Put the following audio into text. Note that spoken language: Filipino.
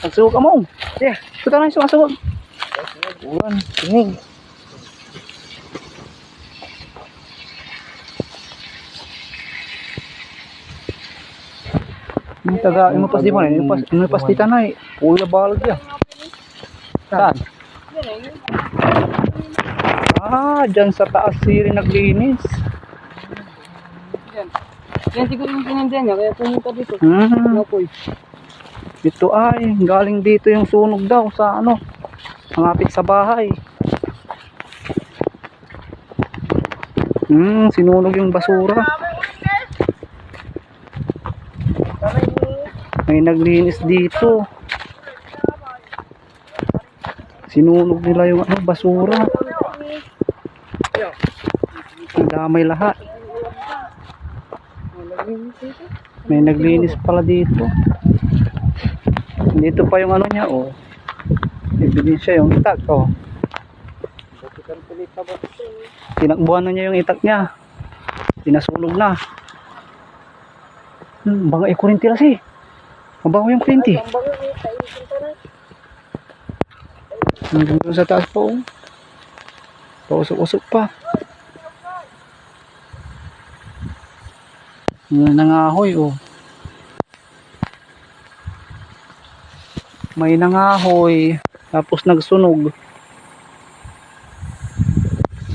Nagsuog ka mo. Yeah, puta na yung sumasugod. Ulan, tinig. Ini taga inupas di mana? Inupas di tanah. Pula balag ya. Saan? Dyan sa taas siri naglinis. Yan siguro yung pinandiyan niya, kaya pumunta dito. Napoy. Ito ay, galing dito yung sunog daw sa ano, malapit sa bahay. Sinunog yung basura. May naglinis dito. Sinunog nila yung ano, basura. Damay lahat. May naglinis pala dito. Dito pa yung ano niya, oh. Ebidensya yung itak, oh. Tinakbuhan na niya yung itak niya. Pinasunog na. Banga ikurinti lang si. Mabaho yung kurinti. Hanggang doon sa taas po, oh. Pausok-usok pa. Nangahoy, oh. May nangahoy tapos nagsunog.